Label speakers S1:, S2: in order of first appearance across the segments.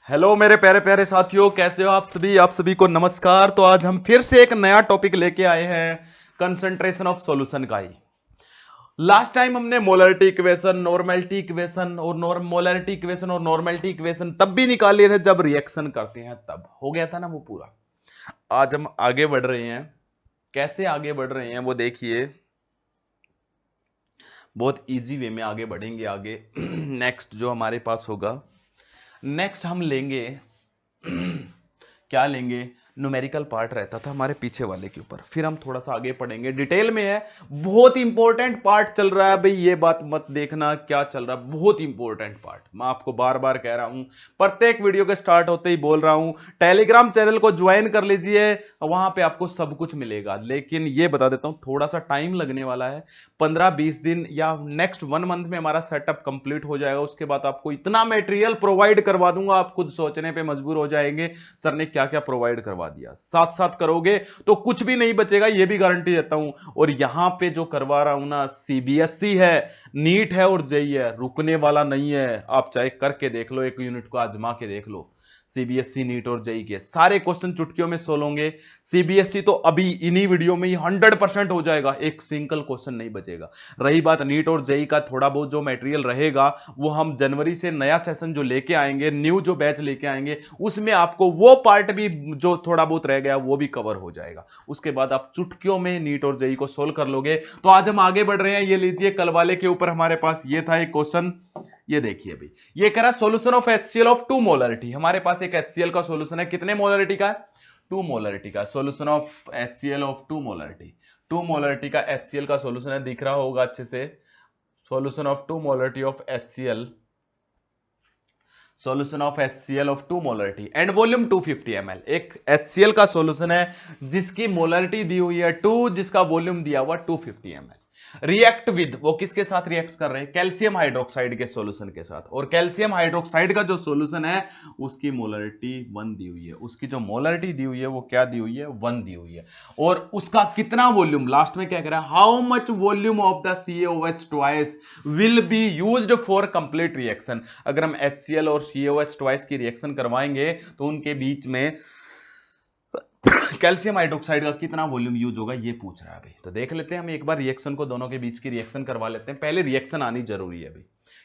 S1: Hello मेरे प्यारे प्यारे साथियों, कैसे हो आप सभी को नमस्कार। तो आज हम फिर से एक नया टॉपिक लेके आए हैं, कंसंट्रेशन ऑफ सॉल्यूशन का ही। लास्ट टाइम हमने मोलरिटी इक्वेशन, नॉर्मेलिटी इक्वेशन और मोलरिटी इक्वेशन और नॉर्मेलिटी इक्वेशन तब भी निकाल लिए थे जब रिएक्शन करते हैं, तब हो गया था ना वो पूरा। आज हम आगे बढ़ रहे हैं। कैसे आगे बढ़ रहे हैं वो देखिए, बहुत इजी वे में आगे बढ़ेंगे आगे। नेक्स्ट जो हमारे पास होगा, नेक्स्ट हम लेंगे क्या लेंगे, न्यूमेरिकल पार्ट रहता था हमारे पीछे वाले के ऊपर, फिर हम थोड़ा सा आगे पढ़ेंगे, डिटेल में है। बहुत इंपॉर्टेंट पार्ट चल रहा है भाई, ये बात मत देखना क्या चल रहा है, बहुत इंपॉर्टेंट पार्ट। मैं आपको बार बार कह रहा हूं, प्रत्येक वीडियो के स्टार्ट होते ही बोल रहा हूं, टेलीग्राम चैनल को ज्वाइन कर लीजिए, वहां पे आपको सब कुछ मिलेगा। लेकिन ये बता देता हूं, थोड़ा सा टाइम लगने वाला है, 15-20 दिन या नेक्स्ट 1 मंथ में हमारा सेटअप कंप्लीट हो जाएगा। उसके बाद आपको इतना मटेरियल प्रोवाइड करवा दूंगा, आप खुद सोचने पे मजबूर हो जाएंगे सर ने क्या क्या प्रोवाइड करवा दिया। साथ साथ करोगे तो कुछ भी नहीं बचेगा, ये भी गारंटी देता हूं। और यहां पे जो करवा रहा हूं ना, सीबीएसई है, नीट है और जेई है, रुकने वाला नहीं है। आप चाहे करके देख लो, एक यूनिट को आजमा के देख लो। सीबीएसई, नीट और जेई के सारे क्वेश्चन चुटकियों में सोल्व होंगे। सीबीएसई तो अभी इन्हीं वीडियो में ही 100% हो जाएगा, एक सिंगल क्वेश्चन नहीं बचेगा। रही बात नीट और जेई का, थोड़ा बहुत जो मटेरियल रहेगा वो हम जनवरी से नया सेशन जो लेके आएंगे, न्यू जो बैच लेके आएंगे, उसमें आपको वो पार्ट भी जो थोड़ा बहुत रह गया वो भी कवर हो जाएगा। उसके बाद आप चुटकियों में नीट और जेई को सोल्व कर लोगे। तो आज हम आगे बढ़ रहे हैं। ये लीजिए, कल वाले के ऊपर हमारे पास ये था एक क्वेश्चन, ये देखिए भाई, ये कह रहा solution of HCl of 2 molarity. हमारे पास एक HCl का सॉल्यूशन है, कितने मोलरिटी का है, 2 मोलरिटी का। Solution of HCl of 2 molarity, 2 molarity का HCl का सॉल्यूशन है, दिख रहा होगा अच्छे से। Solution of 2 molarity of HCl, solution of HCl of 2 molarity and volume 250 ml। एक HCl का सॉल्यूशन है जिसकी मोलरिटी दी हुई है 2, जिसका वॉल्यूम दिया हुआ 250 ml। रिएक्ट विद, वो किसके साथ रिएक्ट कर रहे हैं, कैल्शियम हाइड्रोक्साइड के सॉल्यूशन के साथ। और कैल्शियम हाइड्रोक्साइड का जो सॉल्यूशन है उसकी मोलरिटी 1 दी हुई है, उसकी जो मोलरिटी दी हुई है वो क्या दी हुई है, 1 दी हुई है। और उसका कितना वॉल्यूम, लास्ट में क्या कह रहा है, how much volume of the CaOH twice will be used for complete reaction. अगर हम HCl और CaOH ट्वाइस की रिएक्शन करवाएंगे तो उनके बीच में कैल्शियम हाइड्रोक्साइड का कितना वॉल्यूम यूज होगा, ये पूछ रहा है भाई। तो देख लेते हैं हम एक बार रिएक्शन को, दोनों के बीच की रिएक्शन करवा लेते हैं। पहले रिएक्शन आनी जरूरी है भाई,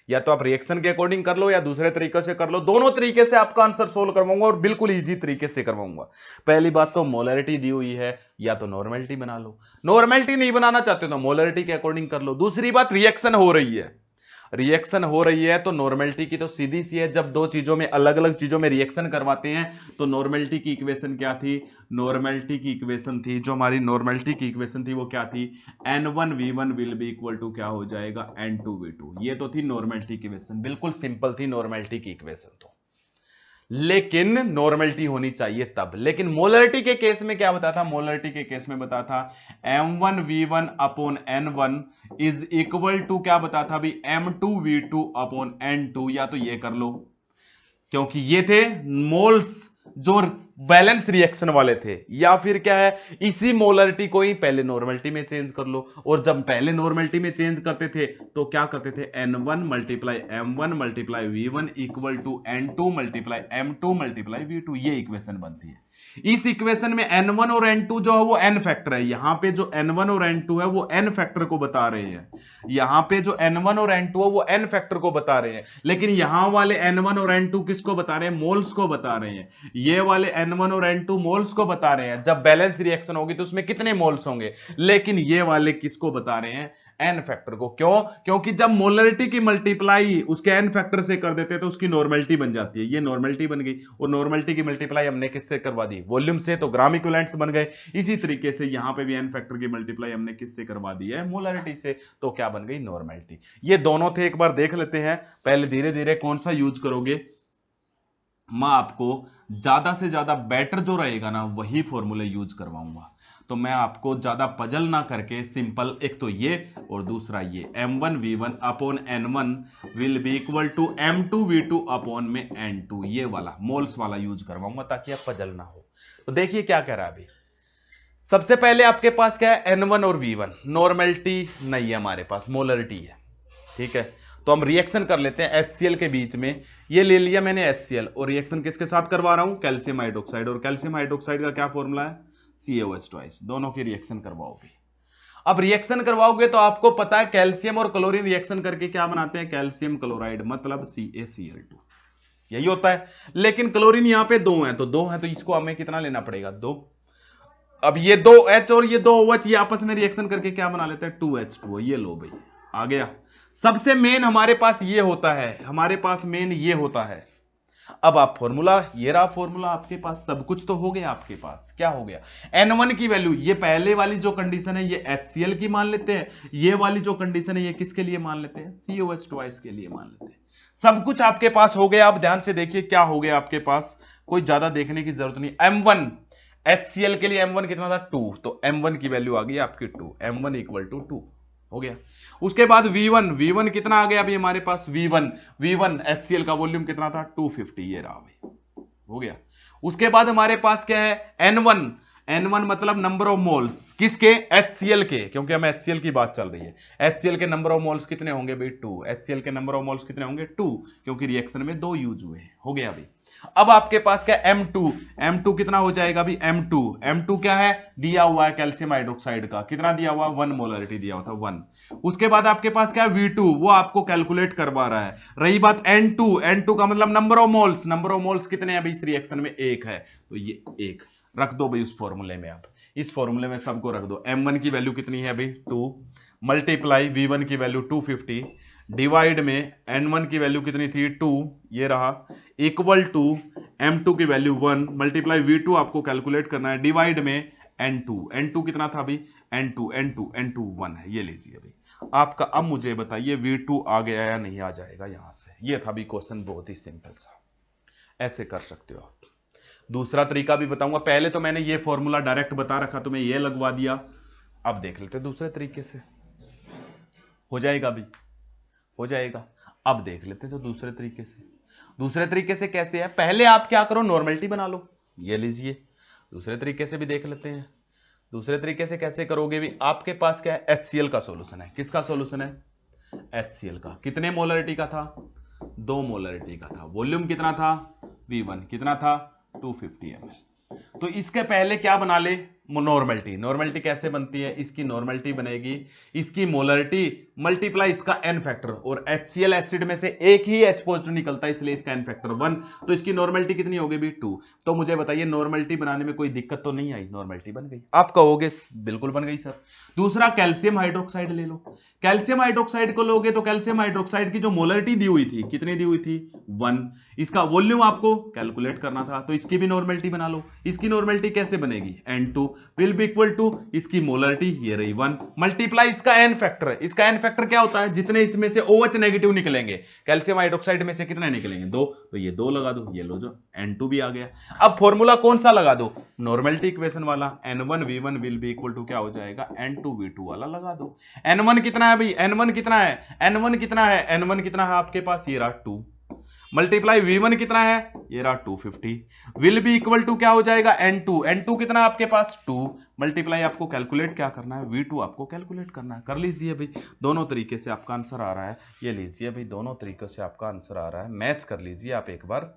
S1: या तो आप रिएक्शन के अकॉर्डिंग कर लो या दूसरे तरीके से कर लो, दोनों तरीके से आपका आंसर सोल्व करवाऊंगा और बिल्कुल इजी तरीके से करवाऊंगा। पहली बात तो मोलरिटी दी हुई है, या तो नॉर्मेलिटी बना लो, नॉर्मेलिटी नहीं बनाना चाहते तो मोलरिटी के अकॉर्डिंग कर लो। दूसरी बात, रिएक्शन हो रही है, रिएक्शन हो रही है तो नॉर्मेलिटी की तो सीधी सी है, जब दो चीजों में, अलग अलग चीजों में रिएक्शन करवाते हैं तो नॉर्मेलिटी की इक्वेशन क्या थी, नॉर्मेलिटी की इक्वेशन थी, जो हमारी नॉर्मेलिटी की इक्वेशन थी वो क्या थी, N1V1 will be equal to क्या हो जाएगा, N2V2। ये तो थी नॉर्मेलिटी की इक्वेशन, बिल्कुल सिंपल थी नॉर्मेलिटी की इक्वेशन तो। लेकिन नॉर्मेलिटी होनी चाहिए तब। लेकिन मोलरिटी के केस में क्या बताया था, मोलरिटी के केस में बताया था M1V1 upon N1 is equal to क्या बताया था अभी, M2V2 अपॉन N2। या तो ये कर लो, क्योंकि ये थे मोल्स जो बैलेंस रिएक्शन वाले थे, या फिर क्या है, इसी मोलरिटी को ही पहले नॉर्मेलिटी में चेंज कर लो। और जब पहले नॉर्मेलिटी में चेंज करते थे तो क्या करते थे, N1 multiply M1 multiply V1 equal to N2 multiply M2 multiply V2। ये इक्वेशन बनती है। इस इक्वेशन में N1 और N2 जो है वो n फैक्टर है, यहां पे जो N1 और N2 है वो n फैक्टर को बता रहे हैं, यहां पे जो N1 और N2 है वो n फैक्टर को बता रहे हैं। लेकिन यहां वाले N1 और N2 किसको बता रहे हैं, मोल्स को बता रहे हैं। ये वाले N1 और N2 मोल्स को बता रहे हैं, जब बैलेंस रिएक्शन होगी तो उसमें कितने मोल्स होंगे। लेकिन ये वाले किसको बता रहे हैं, एन फैक्टर को। क्यों, क्योंकि जब मोलरिटी की मल्टीप्लाई उसके एन फैक्टर से कर देते हैं तो उसकी नॉर्मेलिटी बन जाती है, ये नॉर्मेलिटी बन गई। और नॉर्मेलिटी की मल्टीप्लाई हमने किससे करवा दी, वॉल्यूम से, तो ग्राम इक्विवेलेंट्स बन गए। इसी तरीके से यहां पे भी एन फैक्टर की मल्टीप्लाई हमने किससे करवा दी है, मोलरिटी से, तो क्या बन गई, नॉर्मेलिटी। ये दोनों थे, एक बार देख लेते हैं। पहले धीरे धीरे कौन सा यूज करोगे, मैं आपको ज्यादा से ज्यादा बेटर जो रहेगा ना वही फॉर्मूले यूज करवाऊंगा। तो मैं आपको ज्यादा पजल ना करके सिंपल, एक तो ये और दूसरा ये, M1V1 upon N1 will be equal to M2V2 upon में N2, ये वाला मोल्स वाला यूज करवाऊंगा ताकि आप पजल ना हो। तो देखिए क्या कह रहा है अभी। सबसे पहले आपके पास क्या है, N1 और V1, नॉर्मेलिटी नहीं है हमारे पास, मोलरिटी है, ठीक है। तो हम रिएक्शन कर लेते हैं HCl के बीच में। ये ले लिया मैंने HCl और रिएक्शन किसके साथ करवा रहा हूं, कैल्शियम हाइड्रोक्साइड, और कैल्शियम हाइड्रोक्साइड का क्या फॉर्मूला है, CaOH2। दोनों की रिएक्शन करवाओगे। अब रिएक्शन करवाओगे तो आपको पता है कैल्शियम और क्लोरीन रिएक्शन करके क्या बनाते हैं, कैल्शियम क्लोराइड, मतलब CaCl2, यही होता है। लेकिन क्लोरीन यहां पे दो है, तो दो है तो इसको हमें कितना लेना पड़ेगा, दो। अब ये दो H और ये दो OH ये आपस में रिएक्शन करके क्या बना लेते हैं, 2H2O। ये लो भाई आ गया। सबसे मेन हमारे पास ये होता है, हमारे पास मेन ये होता है। अब आप फॉर्मूला, ये रहा फॉर्मूला आपके पास, सब कुछ तो हो गया आपके पास। क्या हो गया, N1 की वैल्यू, ये पहले वाली जो कंडीशन है ये HCl की मान लेते हैं, ये वाली जो कंडीशन है ये किसके लिए मान लेते हैं, COH2 के लिए मान लेते हैं। सब कुछ आपके पास हो गया। आप ध्यान से देखिए क्या हो गया आपके पास, कोई ज्यादा देखने की जरूरत नहीं। M1 HCl के लिए M1 कितना था, 2, तो M1 की वैल्यू आ गई आपकी 2, M1 इक्वल टू 2 हो गया। उसके बाद V1 कितना आ गया अभी हमारे पास, V1 HCl का वॉल्यूम कितना था, 250, ये रहा भाई, हो गया। उसके बाद हमारे पास क्या है, N1 मतलब नंबर ऑफ मोल्स, किसके, HCl के, क्योंकि हम HCl की बात चल रही है। HCl के नंबर ऑफ मोल्स कितने होंगे भाई, 2। HCl के नंबर ऑफ मोल्स कितने होंगे, 2, क्योंकि रिएक्शन में 2 यूज हुए हैं, हो गया भाई। अब आपके पास क्या, M2 कितना हो जाएगा अभी, M2 क्या है, दिया हुआ है कैल्शियम हाइड्रोक्साइड का, कितना दिया हुआ, 1 मोलरिटी दिया हुआ था, 1। उसके बाद आपके पास क्या है, V2, वो आपको कैलकुलेट करवा रहा है। रही बात N2 का मतलब नंबर ऑफ मोल्स कितने हैं भाई इस रिएक्शन में, 1 है, तो ये 1 रख दो भाई उस फॉर्मूले में। आप इस फॉर्मूले में सबको रख दो। M1 की वैल्यू कितनी है भाई, 2, मल्टीप्लाई V1 की वैल्यू 250, डिवाइड में N1 की वैल्यू कितनी थी, 2, ये रहा, इक्वल टू M2 की वैल्यू 1, मल्टीप्लाई V2 आपको कैलकुलेट करना है, डिवाइड में N2 कितना था अभी, N2 1 है, ये लीजिए भाई आपका। अब मुझे बताइए V2 आ गया या नहीं आ जाएगा यहां से, ये था भी क्वेश्चन, बहुत ही सिंपल सा, ऐसे कर सकते हो आप। दूसरा तरीका भी बताऊंगा, पहले तो मैंने ये फॉर्मूला डायरेक्ट बता रखा, तो मैं ये लगवा दिया। अब देख लेते दूसरे तरीके से, हो जाएगा भी, हो जाएगा। अब देख लेते तो दूसरे तरीके से कैसे है, पहले आप क्या करो, नॉर्मलिटी बना लो, ये लीजिए। दूसरे तरीके से भी देख लेते हैं, दूसरे तरीके से कैसे करोगे भी, आपके पास क्या है, HCl का सॉल्यूशन है, किसका सॉल्यूशन है, HCl का, कितने मोलरिटी का था, 2 मोलरिटी का था, वॉल्यूम कितना था, V1 कितना था, 250 ml। तो इसके पहले क्या बना ले, नॉर्मलिटी कैसे बनती है, इसकी नॉर्मलिटी बनेगी, इसकी मोलरिटी मल्टीप्लाई इसका एन फैक्टर, और HCl एसिड में से एक ही H पॉजिटिव निकलता है, इसलिए इसका एन फैक्टर 1, तो इसकी नॉर्मलिटी कितनी हो गई भी, 2। तो मुझे बताइए नॉर्मलिटी बनाने में कोई दिक्कत तो नहीं आई, नॉर्मलिटी बन गई। आप कहोगे बिल्कुल बन गई सर। दूसरा कैल्शियम हाइड्रोक्साइड ले लो, कैल्शियम हाइड्रोक्साइड को लोगे तो कैल्शियम हाइड्रोक्साइड की जो मोलरिटी दी हुई थी, कितनी दी हुई थी, 1। इसका वॉल्यूम आपको कैलकुलेट करना था, तो इसकी भी नॉर्मलिटी बना लो। इसकी नॉर्मलिटी कैसे बनेगी, N2 will be equal to इसकी मोलरिटी, ये रही 1, मल्टीप्लाई इसका एन फैक्टर। इसका एन फैक्टर क्या होता है, जितने इसमें से OH नेगेटिव निकलेंगे, कैल्शियम हाइड्रोक्साइड में से कितने निकलेंगे, 2, तो ये 2 लगा दो, ये लो जो N2 भी आ गया। अब फॉर्मूला कौन सा लगा दो, नॉर्मलिटी इक्वेशन वाला, N1V1 will be equal to क्या हो जाएगा, N2V2 वाला लगा दो। N1 कितना है भाई, N1 कितना है आपके पास, ये रहा 2, मल्टीप्लाई V1 कितना है, ये रहा 250, विल बी इक्वल टू क्या हो जाएगा, N2 कितना है आपके पास, 2, मल्टीप्लाई आपको कैलकुलेट क्या करना है, V2 आपको कैलकुलेट करना है, कर लीजिए भाई। दोनों तरीके से आपका आंसर आ रहा है, ये लीजिए भाई, दोनों तरीकों से आपका आंसर आ रहा है, मैच कर लीजिए आप एक बार,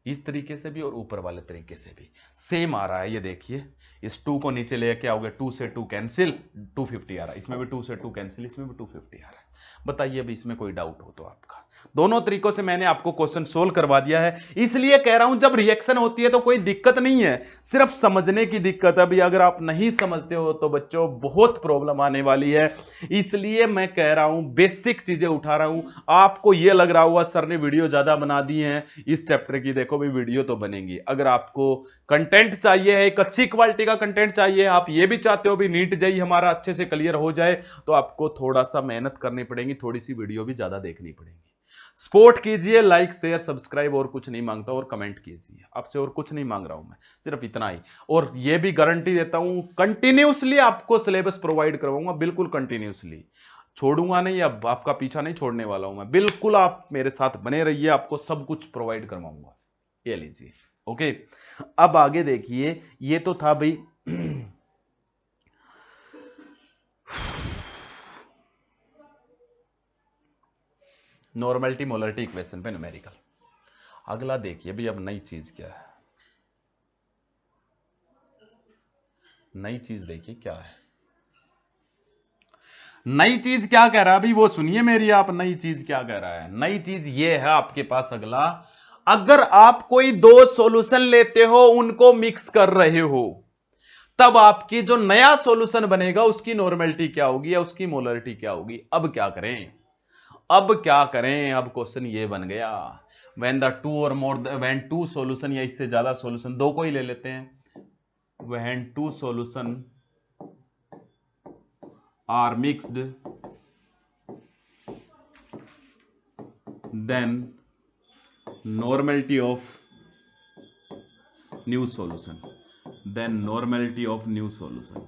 S1: इस तरीके से भी और ऊपर वाले तरीके से भी सेम आ रहा है। ये देखिए, इस 2 को नीचे ले क्या हो गया, 2 से 2 कैंसिल, 250 आ रहा है, इसमें भी 2 से 2 कैंसिल, इसमें भी 250 आ रहा है। बताइए अभी इसमें कोई डाउट हो तो आपका। दोनों तरीकों से मैंने आपको क्वेश्चन सोल्व करवा दिया है, इसलिए कह रहा हूं जब रिएक्शन होती है तो कोई दिक्कत नहीं है, सिर्फ समझने की दिक्कत है। अभी अगर आप नहीं समझते हो तो बच्चों बहुत प्रॉब्लम आने वाली है, इसलिए मैं कह रहा हूं बेसिक चीजें उठा रहा हूं। आपको यह लग रहा हुआ सर ने वीडियो ज्यादा बना दी है इस चैप्टर की, देखो भाई वीडियो तो बनेगी। अगर आपको कंटेंट चाहिए है, एक अच्छी क्वालिटी का कंटेंट चाहिए, आप ये भी चाहते हो भी नीट जेईई हमारा अच्छे से क्लियर हो जाए, तो आपको थोड़ा सा मेहनत करनी पड़ेगी, थोड़ी सी वीडियो भी ज्यादा देखनी पड़ेगी। सपोर्ट कीजिए, लाइक शेयर सब्सक्राइब, और कुछ नहीं मांगता, और कमेंट कीजिए, आपसे और कुछ नहीं मांग रहा हूं मैं, सिर्फ इतना ही। और ये भी गारंटी देता हूं कंटिन्यूअसली आपको सिलेबस प्रोवाइड करवाऊंगा, बिल्कुल कंटिन्यूअसली, छोड़ूंगा नहीं, अब आपका पीछा नहीं छोड़ने वाला हूं मैं, बिल्कुल आप मेरे साथ बने रहिए, आपको सब कुछ प्रोवाइड करवाऊंगा। ये लीजिए, ओके। अब आगे देखिए, ये तो था भाई नॉर्मेलिटी मोलरिटी इक्वेशन पे न्यूमेरिकल। अगला देखिए भी, अब नई चीज क्या है, नई चीज देखिए क्या है, नई चीज क्या कह रहा है अभी वो सुनिए मेरी आप। नई चीज क्या कह रहा है, नई चीज ये है आपके पास अगला, अगर आप कोई दो सॉल्यूशन लेते हो उनको मिक्स कर रहे हो, तब आपकी जो नया सॉल्यूशन बनेगा उसकी नॉर्मेलिटी क्या होगी या उसकी मोलरिटी क्या होगी। अब क्या करें, अब क्या करें, अब क्वेश्चन ये बन गया, व्हेन द टू और मोर व्हेन टू सॉल्यूशन या इससे ज्यादा सॉल्यूशन, दो को ही ले लेते हैं, when two solution are mixed then normality of new solution, then normality of new solution,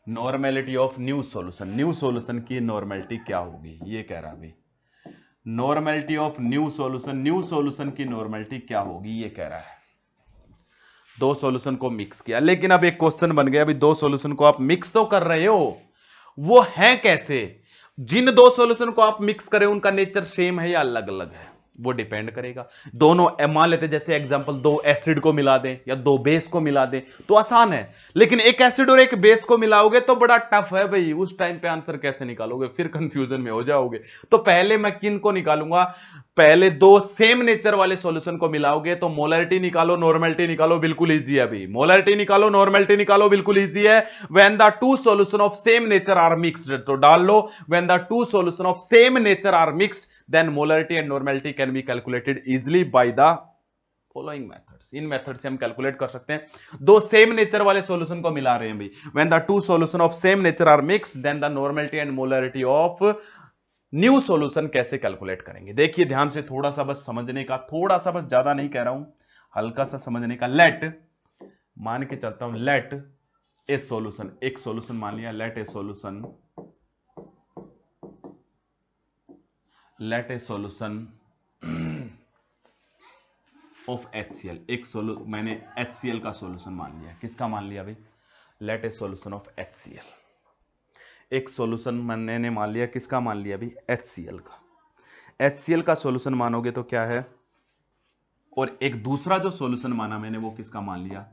S1: normality of new solution, new solution की नॉर्मेलिटी क्या होगी ये कह रहा अभी, normality of new solution, new solution की नॉर्मेलिटी क्या होगी ये कह रहा है। दो सॉल्यूशन को मिक्स किया, लेकिन अब एक क्वेश्चन बन गया, अभी दो सॉल्यूशन को आप मिक्स तो कर रहे हो, वो है कैसे, जिन दो सॉल्यूशन को आप मिक्स करें उनका नेचर सेम है या अलग अलग है, वो डिपेंड करेगा। दोनों मान लेते जैसे एग्जांपल, दो एसिड को मिला दें या दो बेस को मिला दें तो आसान है, लेकिन एक एसिड और एक बेस को मिलाओगे तो बड़ा टफ है भाई, उस टाइम पे आंसर कैसे निकालोगे, फिर कंफ्यूजन में हो जाओगे। तो पहले मैं किन को निकालूंगा, पहले दो सेम नेचर वाले सॉल्यूशन को मिलाओगे तो मोलरिटी निकालो, नॉर्मेलिटी निकालो, बिल्कुल इजी है अभी, मोलरिटी निकालो, नॉर्मेलिटी निकालो, बिल्कुल इजी है। When the two solution of same nature are mixed, तो डाल लो when the two solution of same nature are mixed then molarity and normality can be calculated easily by the following methods। In method से हम calculate कर सकते हैं। दो same nature वाले सॉल्यूशन को मिला रहे हैं भाई, when the two solution of same nature are mixed then the normality and molarity of new solution कैसे कैलकुलेट करेंगे। देखिए ध्यान से, थोड़ा सा बस समझने का, थोड़ा सा बस, ज्यादा नहीं कह रहा हूं, हल्का सा समझने का। लेट मान के चलता हूं, लेट ए सॉल्यूशन, एक सॉल्यूशन मान लिया, let a solution, let a solution of HCl, एक मैंने HCl का सॉल्यूशन मान लिया, किसका मान लिया भाई, let a solution of HCl, एक सॉल्यूशन मैंने मान लिया, किसका मान लिया भाई, HCl का। HCl का सॉल्यूशन मानोगे तो क्या है, और एक दूसरा जो सॉल्यूशन माना मैंने वो किसका मान लिया,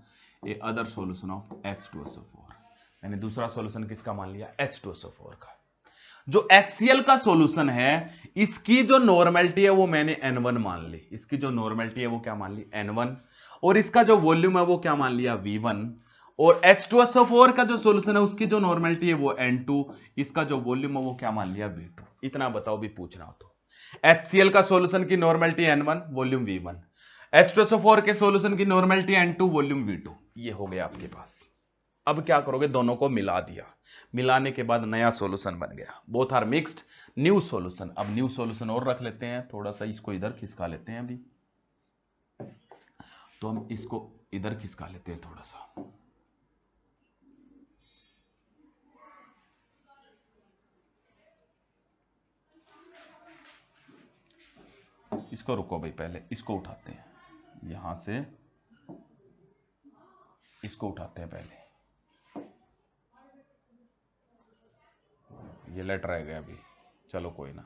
S1: ए अदर सॉल्यूशन ऑफ H2SO4, मैंने दूसरा सॉल्यूशन किसका मान लिया, H2SO4 का। जो HCl का सॉल्यूशन है इसकी जो नॉर्मेलिटी है वो मैंने N1 मान ली, इसकी जो नॉर्मेलिटी है वो क्या मान ली, N1, और इसका जो वॉल्यूम है वो क्या मान लिया, V1, और H2SO4 का जो सॉल्यूशन है उसकी जो नॉर्मेलिटी है वो N2, इसका जो वॉल्यूम है वो क्या मान लिया, V2। इतना बताओ भी पूछना हो तो, HCl का सॉल्यूशन की normality N1, volume V1, H2SO4 के सॉल्यूशन की नॉर्मेलिटी N2, वॉल्यूम V2, ये हो गया आपके पास। अब क्या करोगे, दोनों को मिला दिया, मिलाने के बाद नया सॉल्यूशन बन गया, both are mixed, new solution. अब न्यू सॉल्यूशन और रख लेते हैं, थोड़ा सा इसको इधर खिसका लेते हैं अभी, तो हम इसको इधर खिसका लेते हैं थोड़ा सा, इसको रुको भाई, पहले इसको उठाते हैं, यहां से इसको उठाते हैं पहले, ये लेट रह गया अभी, चलो कोई ना,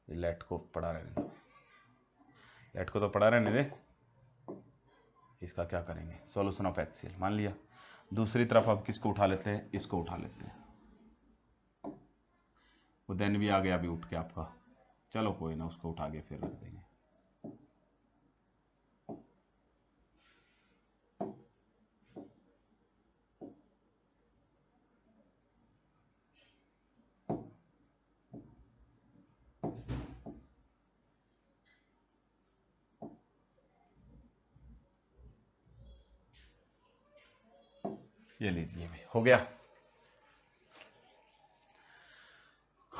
S1: ये लेट को पड़ा रहने दो, लेट को तो पड़ा रहने दे। इसका क्या करेंगे, सॉल्यूशन ऑफ HCl मान लिया, दूसरी तरफ अब किसको उठा लेते हैं, इसको उठा लेते हैं, वो देन भी आ गया अभी उठ के आपका, चलो कोई ना, उसको उठा के फिर रख देंगे। ये लीजिए भाई, हो गया।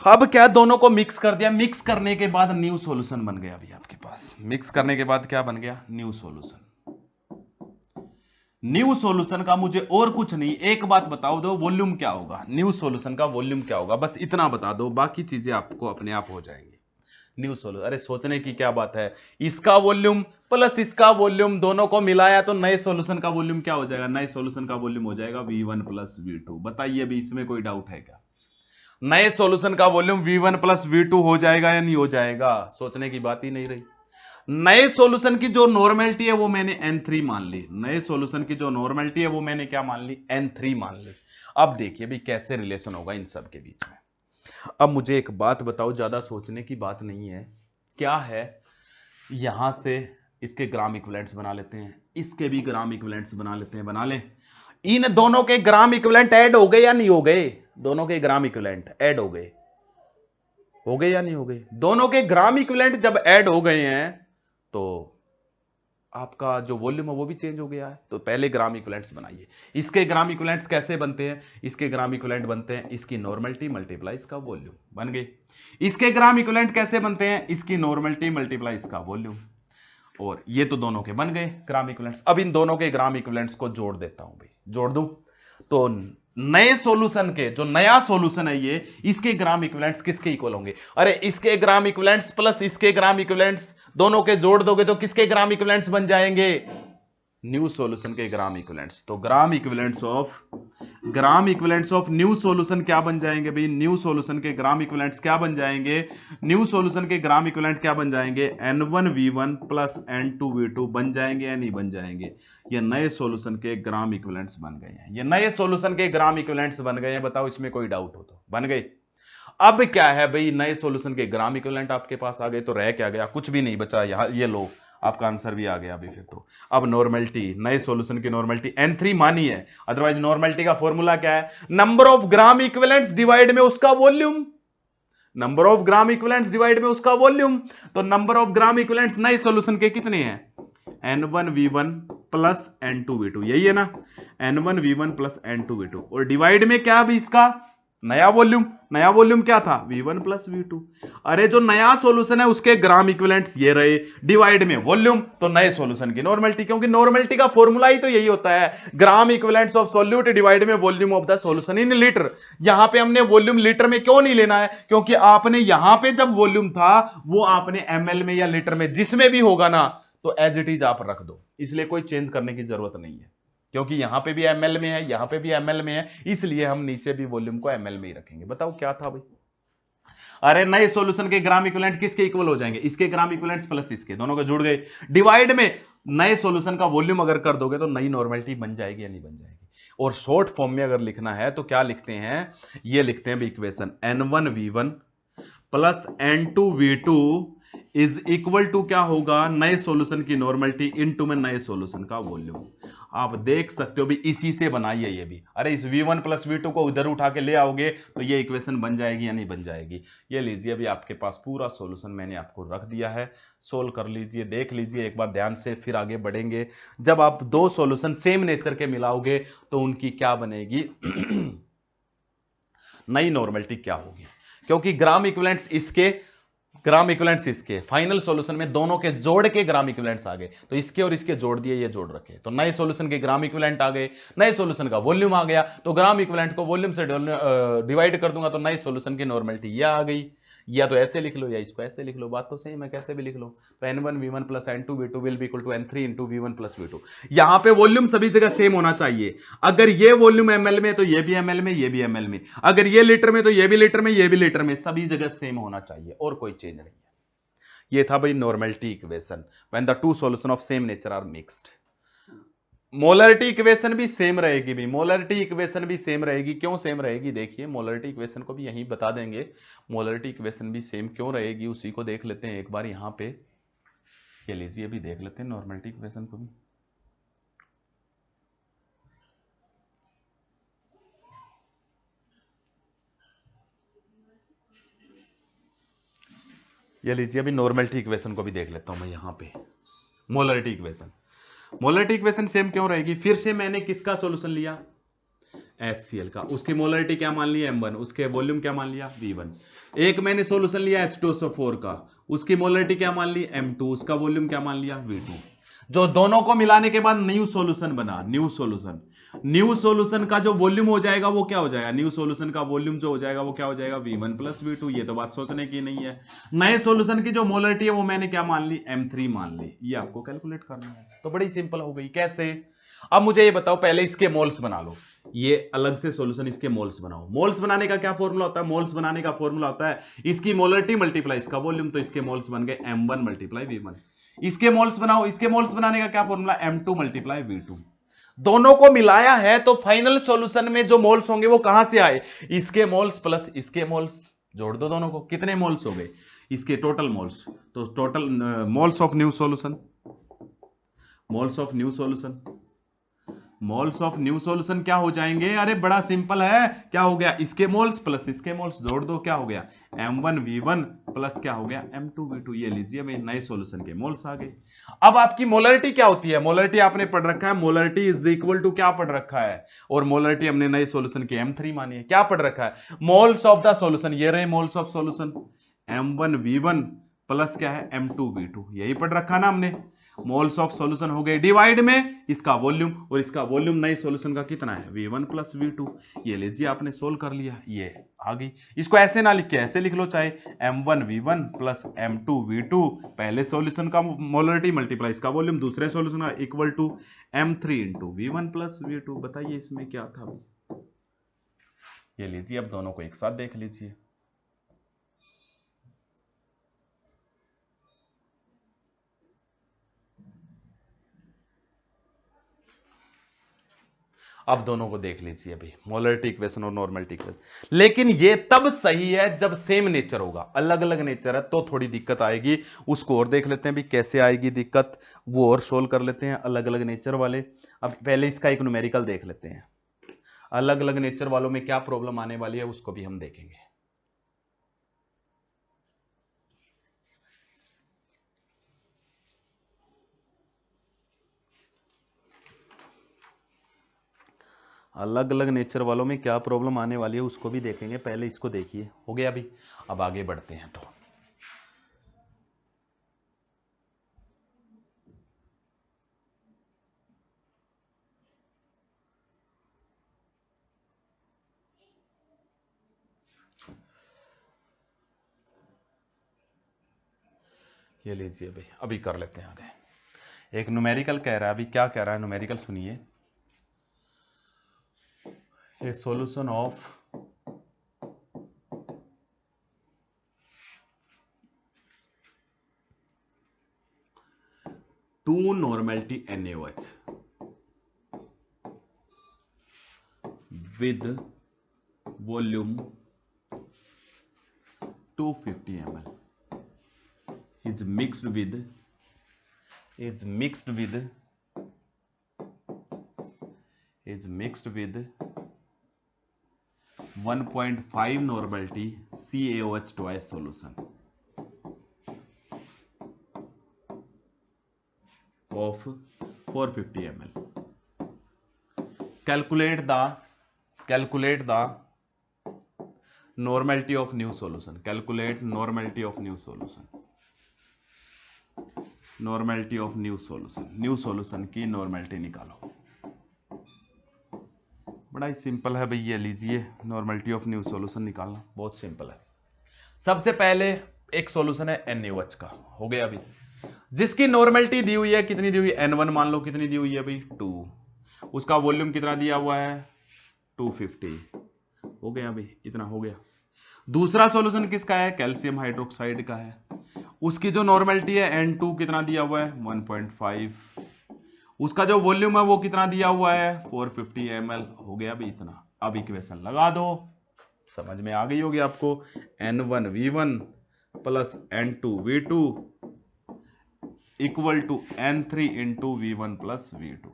S1: अब क्या, दोनों को मिक्स कर दिया, मिक्स करने के बाद न्यू सॉल्यूशन बन गया अभी आपके पास, मिक्स करने के बाद क्या बन गया, न्यू सॉल्यूशन। न्यू सॉल्यूशन का मुझे और कुछ नहीं, एक बात बताओ दो, वॉल्यूम क्या होगा, न्यू सॉल्यूशन का वॉल्यूम क्या होगा, बस इतना बता दो, बाकी चीजें आपको अपने आप हो जाएंगी। न्यू सॉल्यूशन, अरे सोचने की क्या बात है, इसका वॉल्यूम प्लस इसका वॉल्यूम दोनों को मिलाया तो नए सॉल्यूशन का वॉल्यूम क्या हो जाएगा, नए सॉल्यूशन का वॉल्यूम हो जाएगा V1 प्लस V2। बताइए अभी इसमें कोई डाउट है क्या, नए सॉल्यूशन का वॉल्यूम V1 प्लस V2 हो जाएगा या नहीं हो जाएगा? सोचने की बात ही नहीं रही। नए सॉल्यूशन की जो नॉर्मेलिटी है वो मैंने N3 मान ली, नए सॉल्यूशन की जो नॉर्मेलिटी है वो मैंने क्या मान ली? N3 मान ली। अब देखिए भाई कैसे रिलेशन होगा इन सब के बीच में। अब मुझे एक बात बताओ, ज्यादा सोचने की बात नहीं है, क्या है, यहां से इसके ग्राम इक्विवेलेंट्स बना लेते हैं, इसके भी ग्राम इक्विवेलेंट्स बना लेते हैं, बना ले। इन दोनों के ग्राम इक्विवेलेंट ऐड हो गए या नहीं हो गए? दोनों के ग्राम इक्विवेलेंट ऐड हो गए या नहीं हो गए? दोनों के ग्राम इक्विवेलेंट जब ऐड हो गए हैं तो आपका जो वॉल्यूम है वो भी चेंज हो गया है। तो पहले ग्राम इक्विवेलेंट्स बनाइए। इसके ग्राम इक्विवेलेंट्स कैसे बनते हैं? इसके ग्राम इक्विवेलेंट बनते हैं इसकी नॉर्मेलिटी मल्टीप्लाई इसका वॉल्यूम, बन गए। इसके ग्राम इक्विवेलेंट कैसे बनते हैं? इसकी नॉर्मेलिटी मल्टीप्लाई इसका वॉल्यूम। और ये तो दोनों के बन गए ग्राम इक्विवेलेंट्स। अब इन दोनों के ग्राम इक्विवेलेंट्स को जोड़ देता हूं भाई, जोड़ दूं तो नए सॉल्यूशन के जो नया सॉल्यूशन है ये, इसके ग्राम इक्विवेलेंट्स किसके इक्वल होंगे? अरे इसके ग्राम इक्विवेलेंट्स प्लस इसके ग्राम इक्विवेलेंट्स दोनों के जोड़ दोगे तो किसके ग्राम इक्विवेलेंट्स बन जाएंगे? न्यू सॉल्यूशन के ग्राम इक्विवेलेंट्स। तो ग्राम इक्विवेलेंट्स ऑफ न्यू सॉल्यूशन क्या बन जाएंगे भाई? न्यू सॉल्यूशन के ग्राम इक्विवेलेंट्स क्या बन जाएंगे? न्यू सॉल्यूशन के ग्राम इक्विवेलेंट क्या बन जाएंगे? N1V1 प्लस N2V2 बन जाएंगे या नहीं बन जाएंगे? ये नए सॉल्यूशन के ग्राम इक्विवेलेंट्स बन गए हैं, ये नए सॉल्यूशन के ग्राम इक्विवेलेंट्स बन गए हैं। बताओ इसमें कोई डाउट हो तो? बन गए। अब क्या है भाई, नए सॉल्यूशन के ग्राम इक्विवेलेंट आपके पास आ गए तो रह क्या गया? कुछ भी नहीं बचा यहां, ये लो आपका आंसर भी आ गया अभी फिर तो। अब नॉर्मेलिटी, नए सॉल्यूशन की नॉर्मेलिटी N3 मानी है, अदरवाइज नॉर्मेलिटी का फॉर्मूला क्या है? Number of gram equivalents divide में उसका volume, number of gram equivalents divide में उसका वॉल्यूम। तो नंबर ऑफ ग्राम इक्विवेलेंट्स नए सॉल्यूशन के कितने हैं? N1V1 प्लस N2V2, यही है ना? N1V1 प्लस N2V2 और डिवाइड में क्या भी इसका नया वॉल्यूम। नया वॉल्यूम क्या था? V1 plus V2। अरे जो नया सॉल्यूशन है उसके ग्राम इक्विवेलेंट्स ये रहे, डिवाइड में वॉल्यूम, तो नए सॉल्यूशन की नॉर्मेलिटी, क्योंकि नॉर्मेलिटी का फॉर्मूला ही तो यही होता है, ग्राम इक्विवेलेंट्स ऑफ सॉल्यूट डिवाइड में volume of the solution in litre. यहां पे हमने वॉल्यूम लीटर में क्यों नहीं लेना है? क्योंकि आपने यहां पे जब वॉल्यूम था वो आपने ml में या लीटर में जिसमें भी होगा ना, तो एज इट इज आप रख दो, इसलिए कोई चेंज करने की जरूरत नहीं है। क्योंकि यहां पे भी ml में है, यहां पे भी ml में है, इसलिए हम नीचे भी वॉल्यूम को ml में ही रखेंगे। बताओ क्या था भाई? अरे नए सॉल्यूशन के ग्राम इक्विवेलेंट किसके इक्वल हो जाएंगे? इसके ग्राम इक्विवेलेंट्स प्लस इसके, दोनों के जुड़ गए, डिवाइड में नए सॉल्यूशन का वॉल्यूम अगर कर दोगे तो नई नॉर्मेलिटी बन जाएगी या नहीं बन जाएगी? और शॉर्ट फॉर्म में अगर लिखना है तो क्या लिखते हैं? ये लिखते हैं equation N1V1 plus N2V2 is equal to क्या होगा? नए सॉल्यूशन की नॉर्मेलिटी इनटू में नए सॉल्यूशन का वॉल्यूम। आप देख सकते हो भी इसी से बनाइए ये भी। अरे इस V1 प्लस V2 को उधर उठा के ले आओगे तो ये इक्वेशन बन जाएगी या नहीं बन जाएगी? ये लीजिए अभी आपके पास पूरा सॉल्यूशन मैंने आपको रख दिया है, सोल्व कर लीजिए, देख लीजिए एक बार ध्यान से, फिर आगे बढ़ेंगे। जब आप दो सॉल्यूशन सेम नेचर के मिलाओगे तो उनकी क्या बनेगी? नई नॉर्मेलिटी क्या होगी? क्योंकि ग्राम इक्विवेलेंट्स इसके, ग्राम इक्विवेलेंट्स इसके, फाइनल सॉल्यूशन में दोनों के जोड़ के ग्राम इक्विवेलेंट्स आ गए, तो इसके और इसके जोड़ दिए, ये जोड़ रखे, तो नए सॉल्यूशन के ग्राम इक्विवेलेंट आ गए, नए सॉल्यूशन का वॉल्यूम आ गया, तो ग्राम इक्विवेलेंट को वॉल्यूम से डिवाइड कर दूंगा तो नए सॉल्यूशन की नॉर्मेलिटी ये आ गई। या तो ऐसे लिख लो या इसको ऐसे लिख लो, बात तो सही, मैं कैसे भी लिख लो। तो N1V1 plus N2V2 will be equal to N3 into V1 plus V2। यहां पे वॉल्यूम सभी जगह सेम होना चाहिए। अगर ये वॉल्यूम ml में तो ये भी ml में, ये भी ml में, अगर ये लीटर में तो ये भी लीटर में, ये भी लीटर में, सभी जगह सेम होना चाहिए और कोई चेंज नहीं है। ये था भाई normality equation when the two solution of same nature are mixed. Molarity equation भी सेम रहेगी भी, मोलरिटी इक्वेशन भी सेम रहेगी। क्यों सेम रहेगी? देखिए मोलरिटी इक्वेशन को भी यहीं बता देंगे, मोलरिटी इक्वेशन भी सेम क्यों रहेगी उसी को देख लेते हैं एक बार। यहां पे ये लीजिए अभी देख लेते हैं नॉर्मेलिटी इक्वेशन को भी। ये लीजिए अभी नॉर्मेलिटी इक्वेशन को भी देख लेता हूं मैं यहां पे। Molarity equation, molarity equation same क्यों रहेगी? फिर से मैंने किसका सॉल्यूशन लिया? HCl का, उसकी मोलरिटी क्या मान लिया? M1, उसके वॉल्यूम क्या मान लिया? V1। एक मैंने सॉल्यूशन लिया H2SO4 का, उसकी मोलरिटी क्या मान ली? M2, उसका वॉल्यूम क्या मान लिया? V2। जो दोनों को मिलाने के बाद न्यू सॉल्यूशन बना, न्यू सॉल्यूशन, न्यू सॉल्यूशन का जो वॉल्यूम हो जाएगा वो क्या हो जाएगा? न्यू सॉल्यूशन का वॉल्यूम जो हो जाएगा वो क्या हो जाएगा? V1 plus V2। ये तो बात सोचने की नहीं है। नए सॉल्यूशन की जो मोलरिटी है वो मैंने क्या मान ली? M3 मान ली। ये आपको कैलकुलेट करना है, तो बड़ी सिंपल हो गई। कैसे? अब मुझे ये बताओ, पहले इसके मोल्स बना लो, ये अलग से सॉल्यूशन, इसके मोल्स बनाओ। मोल्स बनाने का क्या फॉर्मूला होता है? मोल्स बनाने का फॉर्मूला होता है इसकी मोलरिटी मल्टीप्लाई इसका वॉल्यूम, तो इसके मोल्स बन गए m1 मल्टीप्लाई v1। इसके मोल्स बनाओ, इसके मोल्स बनाने का क्या फॉर्मूला? m2 multiply v2। दोनों को मिलाया है तो फाइनल सॉल्यूशन में जो मोल्स होंगे वो कहां से आए? इसके मोल्स प्लस इसके मोल्स, जोड़ दो दोनों को, कितने मोल्स हो गए? इसके टोटल मोल्स। तो total moles of new solution, moles of new solution, moles of new solution क्या हो जाएंगे? अरे बड़ा सिंपल है, क्या हो गया? इसके मोल्स प्लस इसके मोल्स, जोड़ दो, क्या हो गया? m1v1 प्लस क्या हो गया? m2v2। ये लीजिए मैं नए सॉल्यूशन के मोल्स आ गए। अब आपकी मोलरिटी क्या होती है? मोलरिटी आपने पढ़ रखा है, मोलरिटी इज इक्वल टू क्या पढ़ रखा है? और मोलरिटी हमने नए सॉल्यूशन के m3 मानी है। क्या पढ़ रखा है? मोल्स ऑफ द सॉल्यूशन, ये रहे moles of solution, m1v1 plus क्या है? m2v2। यही पढ़ रखा ना हमने। मोल्स ऑफ सॉल्यूशन हो गए डिवाइड में इसका वॉल्यूम, और इसका वॉल्यूम नए सॉल्यूशन का कितना है? v1 plus v2। ये लीजिए आपने सोल्व कर लिया, ये आ गई। इसको ऐसे ना लिख के ऐसे लिख लो, चाहे m1v1 प्लस m2v2, पहले सॉल्यूशन का मोलरिटी मल्टीप्लाई इसका वॉल्यूम, दूसरे सॉल्यूशन का equal to m3 into v1 plus v2। बताइए इसमें क्या था? ये लीजिए, अब दोनों को एक साथ देख लीजिए। अब दोनों को देख लीजिए अभी, मोलरिटी इक्वेशन और नॉर्मलिटी इक्वेशन। लेकिन ये तब सही है जब सेम नेचर होगा। अलग अलग नेचर है तो थोड़ी दिक्कत आएगी, उसको और देख लेते हैं भी कैसे आएगी दिक्कत, वो और सोल्व कर लेते हैं अलग अलग नेचर वाले। अब पहले इसका एक न्यूमेरिकल देख लेते हैं, अलग अलग नेचर वालों में क्या प्रॉब्लम आने वाली है उसको भी हम देखेंगे। अलग अलग नेचर वालों में क्या प्रॉब्लम आने वाली है उसको भी देखेंगे, पहले इसको देखिए। हो गया अभी, अब आगे बढ़ते हैं। तो ये लीजिए भाई, अभी कर लेते हैं आगे। एक न्यूमेरिकल कह रहा है, अभी क्या कह रहा है न्यूमेरिकल सुनिए। A solution of two normality NaOH with volume 250 ml is mixed with 1.5 normality CaOH twice solution of 450 ml. Calculate the normality of new solution. Calculate normality of new solution. Normality of new solution. New solution की normality निकालो। बड़ा ही simple है भाई, ये लीजिए normality of new solution निकालना बहुत simple है। सबसे पहले एक सॉल्यूशन है NaOH का, हो गया अभी, जिसकी नॉर्मेलिटी दी हुई है, कितनी दी हुई है? N1 मान लो, कितनी दी हुई है भाई? 2। उसका वॉल्यूम कितना दिया हुआ है? 250। हो गया भाई, इतना हो गया। दूसरा सॉल्यूशन किसका है? कैल्शियम हाइड्रोक्साइड का है। उसकी जो नॉर्मेलिटी है N2 कितना दिया हुआ है? 1.5। उसका जो वॉल्यूम है वो कितना दिया हुआ है? 450 ml। हो गया भाई इतना। अब इक्वेशन लगा दो, समझ में आ गई होगी आपको। N1v1 plus N2v2 equal to N3 into v1 plus v2।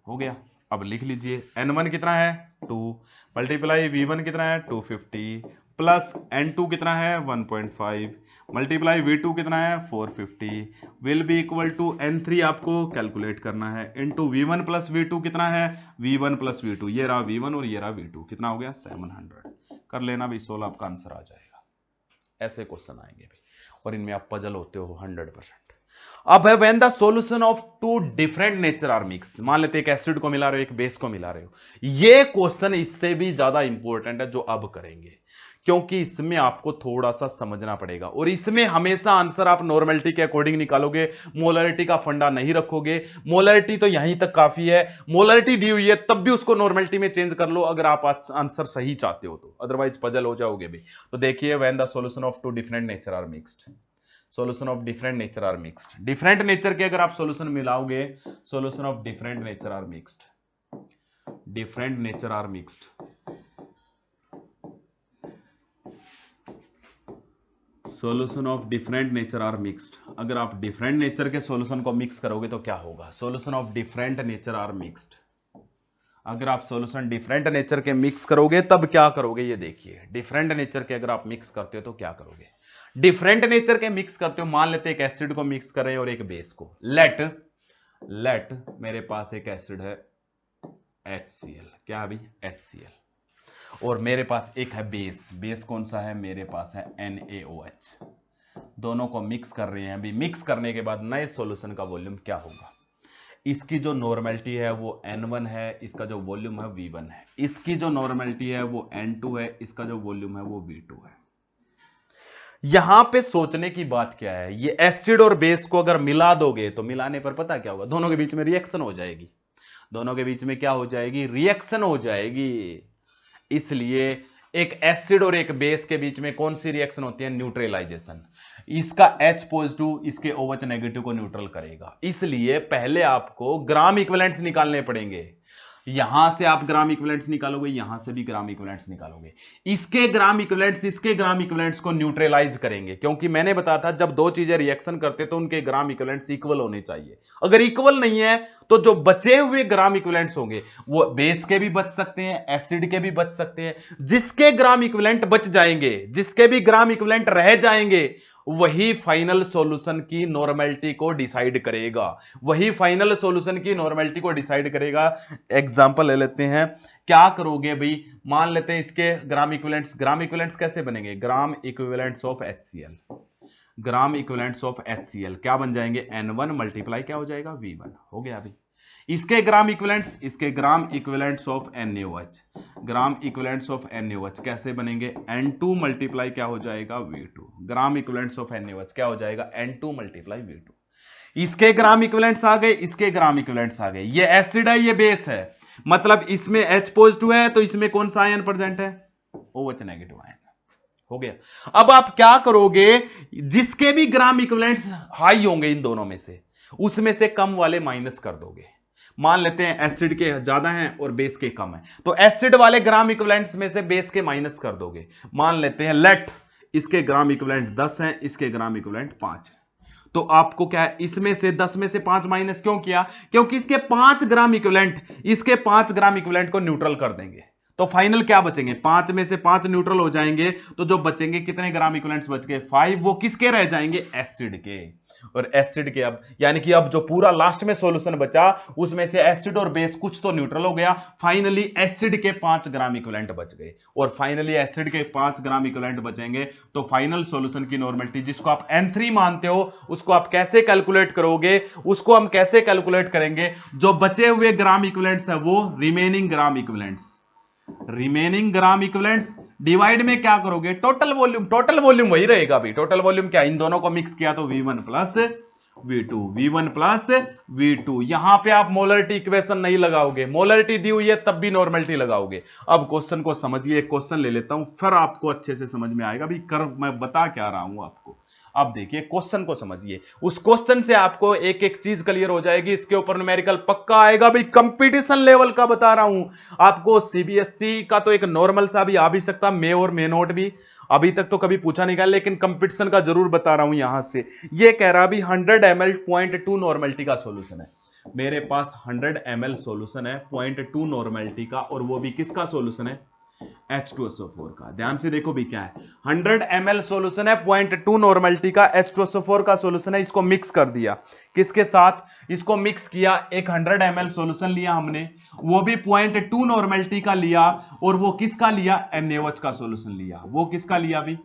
S1: हो गया, अब लिख लीजिए N1 कितना है? 2 मल्टीप्लाई v1 कितना है? 250 प्लस N2 कितना है? 1.5 मल्टीप्लाई v2 कितना है? 450 will be equal to N3 आपको कैलकुलेट करना है इंटू v1 प्लस v2 कितना है? v1 प्लस v2, ये रहा v1 और ये रहा v2, कितना हो गया? 700। कर लेना भाई, 16 आपका आंसर आ जाएगा। ऐसे क्वेश्चन आएंगे भाई, और इनमें आप पजल होते हो 100%। अब है when the solution of two different nature are mixed, मान लेते एक एसिड को मिला रहे हो एक बेस को मिला रहे हो। ये क्वेश्चन इससे भी ज्यादा इंपॉर्टेंट है जो अब करेंगे, क्योंकि इसमें आपको थोड़ा सा समझना पड़ेगा और इसमें हमेशा आंसर आप नॉर्मेलिटी के अकॉर्डिंग निकालोगे, मोलरिटी का फंडा नहीं रखोगे। मोलरिटी तो यहीं तक काफी है, मोलरिटी दी हुई है तब भी उसको नॉर्मेलिटी में चेंज कर लो अगर आप आंसर सही चाहते हो तो, अदरवाइज पजल हो जाओगे भी। तो देखिए, when the solution of two different nature are mixed, solution of different nature are mixed, different nature के अगर आप सॉल्यूशन मिलाओगे, solution of different nature are mixed, different nature are mixed, solution of different nature are mixed, अगर आप different nature के solution को mix करोगे तो क्या होगा, solution of different nature are mixed, अगर आप सॉल्यूशन डिफरेंट नेचर के मिक्स करोगे तब क्या करोगे, ये देखिए, डिफरेंट नेचर के अगर आप मिक्स करते हो तो क्या करोगे, डिफरेंट नेचर के मिक्स करते हो, मान लेते हैं एक एसिड को मिक्स करें और एक बेस को, लेट मेरे पास एक एसिड है HCl, क्या अभी HCl, और मेरे पास एक है बेस कौन सा है, मेरे पास है NaOH, दोनों को मिक्स कर रहे हैं। अभी मिक्स करने के बाद नए सॉल्यूशन का वॉल्यूम क्या होगा, इसकी जो नॉर्मेलिटी है वो N1 है, इसका जो वॉल्यूम है V1 है, इसकी जो नॉर्मेलिटी है वो N2 है, इसका जो वॉल्यूम है वो V2 है। यहां पे सोचने की बात क्या है, ये एसिड और बेस को अगर मिला दोगे तो मिलाने पर पता क्या होगा, दोनों के बीच में रिएक्शन हो जाएगी, दोनों के बीच में क्या हो जाएगी, रिएक्शन हो जाएगी। इसलिए एक एसिड और एक बेस के बीच में कौन सी रिएक्शन होती है, न्यूट्रलाइजेशन, इसका H पॉजिटिव इसके OH नेगेटिव को न्यूट्रल करेगा। इसलिए पहले आपको ग्राम इक्विवेलेंट्स निकालने पड़ेंगे, यहां से आप ग्राम इक्विवेलेंट्स निकालोगे, यहां से भी ग्राम इक्विवेलेंट्स निकालोगे, इसके ग्राम इक्विवेलेंट्स इसके ग्राम इक्विवेलेंट्स को न्यूट्रलाइज करेंगे, क्योंकि मैंने बताया था जब दो चीजें रिएक्शन करते तो उनके ग्राम इक्विवेलेंट्स इक्वल होने चाहिए, अगर इक्वल नहीं है तो जो बचे हुए ग्राम इक्विवेलेंट्स होंगे वो बेस के भी बच सकते हैं, एसिड के भी बच सकते हैं, जिसके ग्राम इक्विवेलेंट बच जाएंगे, जिसके भी ग्राम इक्विवेलेंट रह जाएंगे, वही फाइनल सॉल्यूशन की नॉर्मेलिटी को डिसाइड करेगा, वही फाइनल सॉल्यूशन की नॉर्मेलिटी को डिसाइड करेगा। एग्जांपल ले लेते हैं, क्या करोगे भाई, मान लेते हैं इसके ग्राम इक्विवेलेंट्स कैसे बनेंगे, gram equivalents of HCl, gram equivalents of HCl क्या बन जाएंगे, N1 मल्टीप्लाई क्या हो जाएगा, V1 हो गया अभी। इसके gram equivalents of NaOH, gram equivalents of NaOH कैसे बनेंगे, N2 मल्टीप्लाई क्या हो जाएगा, V2, gram equivalents of NaOH क्या हो जाएगा, N2 मल्टीप्लाई V2। इसके ग्राम इक्विवेलेंट्स आ गए, इसके ग्राम इक्विवेलेंट्स आ गए, ये एसिड है ये बेस है, मतलब इसमें H पॉजिटिव है तो इसमें कौन सा आयन प्रेजेंट है, OH नेगेटिव आयन, हो गया। अब आप क्या करोगे, जिसके भी ग्राम इक्विवेलेंट्स हाई होंगे इन दोनों में से, उसमें से कम वाले माइनस कर दोगे, मान लेते हैं एसिड के ज्यादा हैं और बेस के कम है, तो एसिड वाले ग्राम इक्विवेलेंट्स में से बेस के माइनस कर दोगे, मान लेते हैं लेट इसके ग्राम इक्विवेलेंट 10 हैं, इसके ग्राम इक्विवेलेंट 5 है, तो आपको क्या है, इसमें से 10 में से 5 माइनस क्यों किया, क्योंकि इसके 5 ग्राम इक्विवेलेंट इसके 5 ग्राम इक्विवेलेंट को न्यूट्रल कर देंगे, तो फाइनल क्या बचेंगे, 5 में से 5 न्यूट्रल हो जाएंगे, तो जो बचेंगे कितने ग्राम इक्विवेलेंट्स बच गए, 5, वो किसके रह जाएंगे, एसिड के, और एसिड के अब यानी कि अब जो पूरा लास्ट में सॉल्यूशन बचा उसमें से एसिड और बेस कुछ तो न्यूट्रल हो गया, फाइनली एसिड के 5 ग्राम इक्विवेलेंट बच गए, और फाइनली एसिड के 5 ग्राम इक्विवेलेंट बचेंगे, तो फाइनल सॉल्यूशन की नॉर्मेलिटी जिसको आप N3 मानते हो उसको आप कैसे कैलकुलेट करोगे, उसको हम कैसे कैलकुलेट करेंगे, जो बचे हुए ग्राम इक्विवेलेंट्स है वो रिमेनिंग ग्राम इक्विवेलेंट्स डिवाइड में क्या करोगे, टोटल वॉल्यूम वही रहेगा भाई, टोटल वॉल्यूम क्या, इन दोनों को मिक्स किया तो V1 प्लस V2, यहां पे आप मोलरिटी इक्वेशन नहीं लगाओगे, मोलरिटी दी हुई है तब भी नॉर्मेलिटी लगाओगे। अब क्वेश्चन को समझिए, एक क्वेश्चन ले लेता हूं फिर आपको अच्छे से समझ में आएगा भी कर्व मैं बता क्या रहा हूं आपको। अब देखिए क्वेश्चन को समझिए, उस क्वेश्चन से आपको एक एक चीज क्लियर हो जाएगी, इसके ऊपर न्यूमेरिकल पक्का आएगा भाई, कंपटीशन लेवल का बता रहा हूं आपको। सीबीएसई का तो एक नॉर्मल सा भी आ भी सकता, मे और मे नोट भी, अभी तक तो कभी पूछा नहीं गया, लेकिन कंपटीशन का जरूर बता रहा हूं यहां से। ये कह रहा भी 100 ml 0.2 नॉर्मेलिटी का सॉल्यूशन है, मेरे पास 100 ml सॉल्यूशन है 0.2 नॉर्मेलिटी का, और वो भी किसका सॉल्यूशन है, H2SO4 का। ध्यान से देखो भी क्या है, 100 ml सॉल्यूशन है 0.2 नॉर्मेलिटी का, H2SO4 का सॉल्यूशन है, इसको मिक्स कर दिया, किसके साथ, इसको मिक्स किया, एक 100 ml सॉल्यूशन लिया हमने, वो भी 0.2 नॉर्मेलिटी का लिया, और वो किसका लिया, NaOH का सॉल्यूशन लिया, वो किसका लिया भी,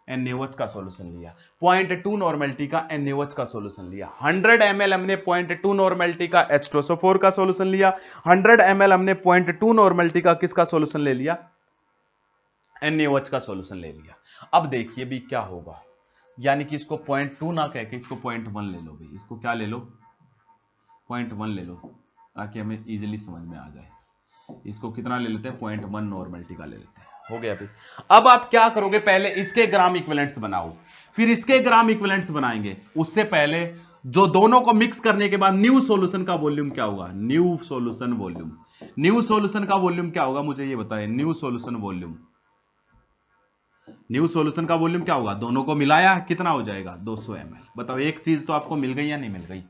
S1: NaOH का सॉल्यूशन लिया, 0.2 नॉर्मेलिटी का NaOH का सॉल्यूशन लिया। 100 ml हमने 0.2 नॉर्मेलिटी का H2SO4 का सॉल्यूशन लिया, 100 ml हमने 0.2 नॉर्मेलिटी का किसका सॉल्यूशन ले लिया, NaOH का सॉल्यूशन ले लिया। अब देखिए भी क्या होगा, यानी कि इसको 0.2 ना कह के इसको 0.1 ले लो भाई, इसको क्या ले लो 0.1 ले लो, ताकि हमें इजीली समझ में आ जाए। इसको कितना ले लेते हैं 0.1 नॉर्मलिटी का ले लेते हैं, हो गया भाई। अब आप क्या करोगे, पहले इसके ग्राम इक्विवेलेंट्स बनाओ, फिर इसके ग्राम इक्विवेलेंट्स बनाएंगे। उससे पहले जो दोनों को मिक्स करने के बाद न्यू सॉल्यूशन का वॉल्यूम क्या होगा, new solution volume, new solution का वॉल्यूम क्या होगा मुझे ये बताएं, new solution volume, new solution का वॉल्यूम क्या होगा, दोनों को मिलाया कितना हो जाएगा 200 ml। बताओ एक चीज तो आपको मिल गई या नहीं मिल गई।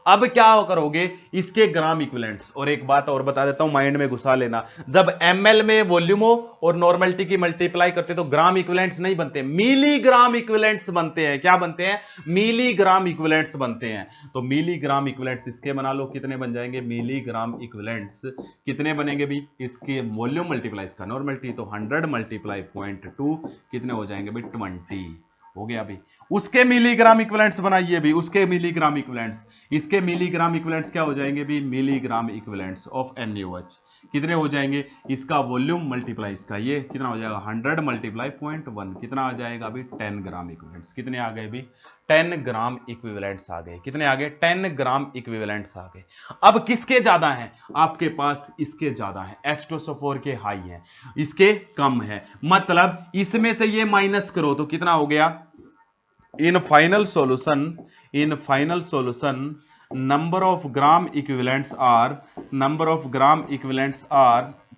S1: अब क्या करोगे, इसके ग्राम इक्विवेलेंट्स, और एक बात और बता देता हूं माइंड में घुसा लेना, जब ml में वॉल्यूम हो और नॉर्मलिटी की मल्टीप्लाई करते तो ग्राम इक्विवेलेंट्स नहीं बनते, मिलीग्राम इक्विवेलेंट्स बनते हैं। क्या बनते हैं, मिलीग्राम इक्विवेलेंट्स बनते हैं। तो मिलीग्राम इक्विवेलेंट्स इसके बना लो, कितने बन जाएंगे मिलीग्राम इक्विवेलेंट्स, कितने बनेंगे भी, इसके वॉल्यूम मल्टीप्लाई इसका नॉर्मलिटी, तो 100 मल्टीप्लाई 0.2 कितने हो जाएंगे भी 20, हो गया अभी। उसके मिलीग्राम इक्विवेलेंट्स बनाइए भी, उसके मिलीग्राम इक्विवेलेंट्स, इसके मिलीग्राम इक्विवेलेंट्स क्या हो जाएंगे भी, मिलीग्राम इक्विवेलेंट्स ऑफ NaOH कितने हो जाएंगे, इसका वॉल्यूम मल्टीप्लाई इसका, ये कितना हो जाएगा 100 मल्टीप्लाई 0.1 कितना आ जाएगा अभी 10 ग्राम इक्विवेलेंट्स, कितने आ गए भी 10 ग्राम इक्विवेलेंट्स आ गए, कितने आ गए 10 ग्राम इक्विवेलेंट्स आ गए। अब किसके ज्यादा हैं, आपके पास इसके ज्यादा हैं, H2SO4 के हाई हैं, इसके कम है, मतलब इसमें से ये माइनस करो तो कितना हो गया, in final solution number of gram equivalents are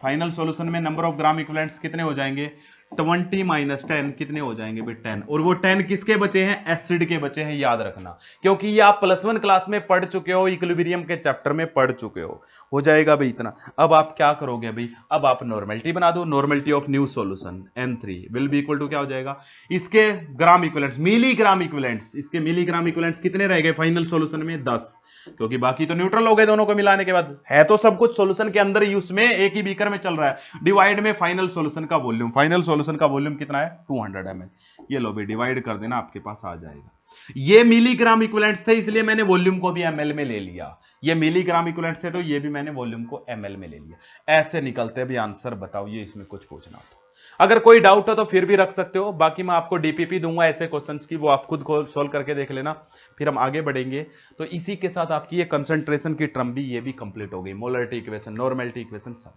S1: final solution में नंबर ऑफ ग्राम इक्विवेलेंट्स कितने हो जाएंगे 20 माइनस 10 कितने हो जाएंगे भाई 10, और वो 10 किसके बचे हैं, एसिड के बचे हैं, याद रखना, क्योंकि ये आप +1 क्लास में पढ़ चुके हो, इक्विलिब्रियम के चैप्टर में पढ़ चुके हो जाएगा भाई इतना। अब आप क्या करोगे भाई, अब आप नॉर्मलिटी बना दो, normality of new solution N3 will be equal to क्या हो जाएगा, इसके ग्राम इक्विवेलेंट्स मिलीग्राम इक्विवेलेंट्स, इसके मिलीग्राम इक्विवेलेंट्स कितने रह गए फाइनल सॉल्यूशन में 10, क्योंकि बाकी तो न्यूट्रल हो गए दोनों को मिलाने के बाद, है तो सब कुछ सॉल्यूशन के अंदर ही, उसमें एक ही बीकर में चल रहा है। डिवाइड में फाइनल सॉल्यूशन का वॉल्यूम, फाइनल सॉल्यूशन का वॉल्यूम कितना है 200 ml, ये लो भी डिवाइड कर देना, आपके पास आ जाएगा। ये मिलीग्राम इक्विवेलेंट्स थे इसलिए मैंने वॉल्यूम को भी ml में ले लिया, ये मिलीग्राम इक्विवेलेंट्स थे तो ये भी मैंने वॉल्यूम को ml में ले लिया। ऐसे निकलते भी आंसर, बताओ ये इसमें कुछ पूछना हो तो, अगर कोई डाउट हो तो फिर भी रख सकते हो, बाकी मैं आपको डीपीपी दूंगा ऐसे क्वेश्चंस की, वो आप खुद को सोल्व करके देख लेना, फिर हम आगे बढ़ेंगे। तो इसी के साथ आपकी ये कंसंट्रेशन की टर्म भी ये भी कंप्लीट हो गई, मोलरिटी इक्वेशन, नॉर्मलिटी इक्वेशन सब।